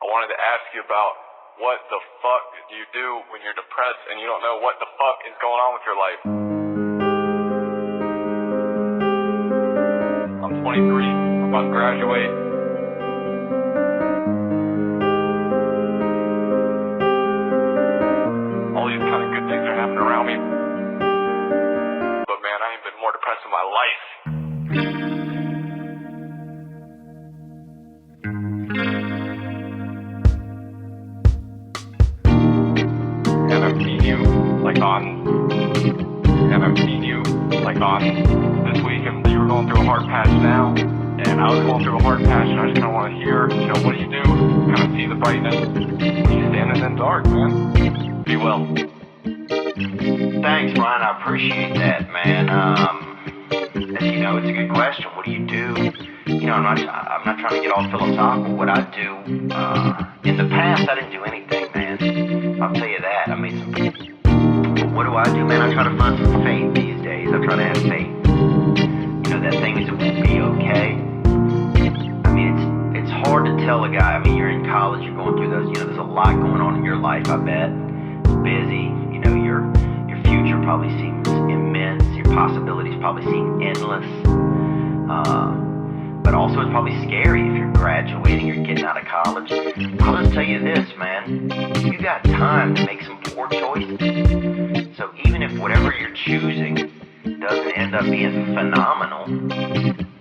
I wanted to ask you about what the fuck do you do when you're depressed and you don't know what the fuck is going on with your life? I'm 23, I'm about to graduate. All these kind of good things are happening around me. But man, I ain't been more depressed in my life. And I've seen you on this week, and you were going through a hard patch now, and I was going through a hard patch, and I just kind of want to hear, what do you do? Kind of see the brightness when you're standing in the dark, man. Be well. Thanks, Brian. I appreciate that, man. It's a good question. What do you do? I'm not trying to get all philosophical. What I do, in the past, I didn't do anything, man. I'll tell you that. I made some. But what do I do, man? I try to find some faith these days. I try to have faith. That things will be okay. I mean, it's hard to tell a guy. I mean, you're in college, you're going through those. There's a lot going on in your life. I bet. Busy. Your future probably seems immense. Your possibilities probably seem endless. But also it's probably scary if you're graduating, you're getting out of college. I'll just tell you this, man. You got time to make some poor choices. So even if whatever you're choosing doesn't end up being phenomenal,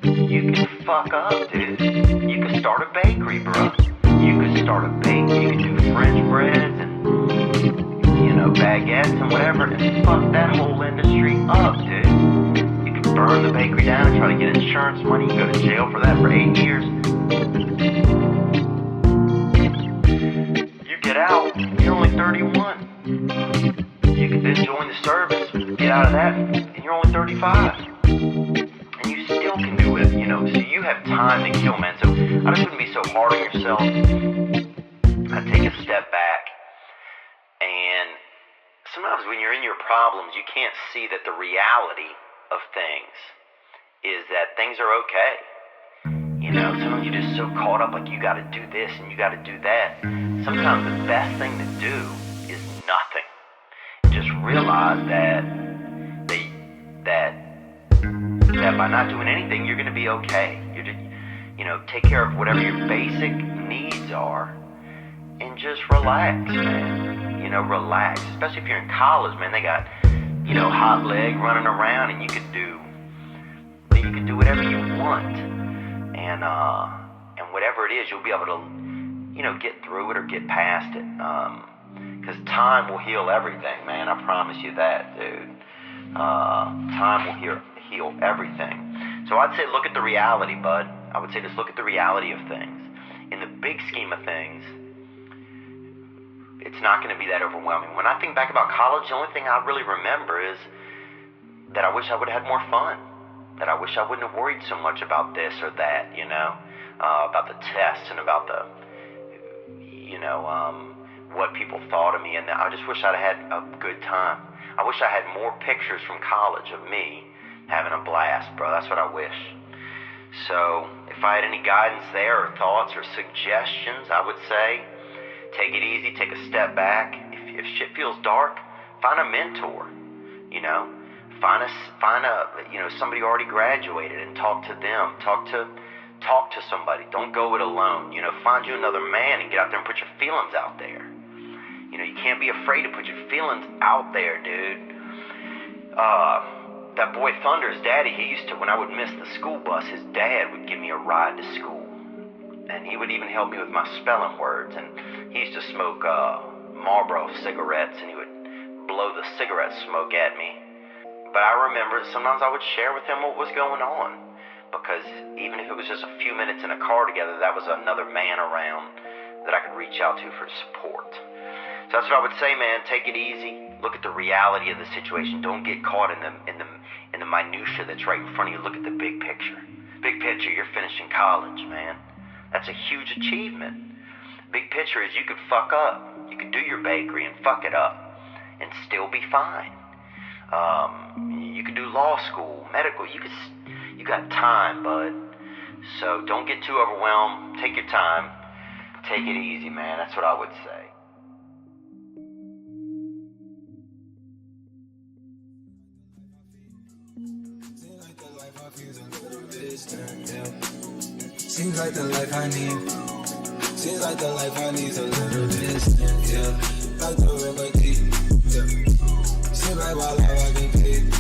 you can fuck up, dude. You can start a bakery, bro. You can start a bakery. You can do French breads and baguettes and whatever, and fuck that whole industry up, dude. You can burn the bakery down and try to get insurance money. You go to jail for that for 8 years. You get out, you're only 31. You can then join the service, get out of that, and you're only 35. And you still can do it, so you have time to kill, man. So I just wouldn't be so hard on yourself. I'd take a step back. And sometimes when you're in your problems, you can't see that the reality of things is that things are okay. Sometimes you're just so caught up, like you got to do this and you got to do that. Sometimes the best thing to do is nothing. Just realize that by not doing anything, you're going to be okay. You're just, take care of whatever your basic needs are, and just relax, man. Relax. Especially if you're in college, man. They got, hot leg running around, and you can do whatever you want. And whatever it is, you'll be able to, get through it or get past it. Because time will heal everything, man. I promise you that, dude. Time will heal everything. So I'd say look at the reality, bud. I would say just look at the reality of things. In the big scheme of things, it's not going to be that overwhelming. When I think back about college, the only thing I really remember is that I wish I would have had more fun. That I wish I wouldn't have worried so much about this or that, about the tests and about the, what people thought of me. And I just wish I'd had a good time. I wish I had more pictures from college of me having a blast, bro. That's what I wish. So if I had any guidance there or thoughts or suggestions, I would say, take it easy, take a step back. If shit feels dark, find a mentor, find a somebody who already graduated and talk to them, talk to somebody. Don't go it alone, find you another man and get out there and put your feelings out there. You can't be afraid to put your feelings out there, dude. That boy Thunder's daddy, he used to, when I would miss the school bus, his dad would give me a ride to school. And he would even help me with my spelling words. And he used to smoke Marlboro cigarettes, and he would blow the cigarette smoke at me. But I remember sometimes I would share with him what was going on, because even if it was just a few minutes in a car together, that was another man around that I could reach out to for support. So that's what I would say, man. Take it easy. Look at the reality of the situation. Don't get caught in the minutia that's right in front of you. Look at the big picture. Big picture, you're finishing college, man. That's a huge achievement. Big picture is you could fuck up. You could do your bakery and fuck it up and still be fine. You could do law school, medical. You got time, bud. So don't get too overwhelmed. Take your time. Take it easy, man. That's what I would say. Seems like the life I need. Seems like the life I need's a little distant, yeah. Like the river deep, yeah. Seems like while I can keep.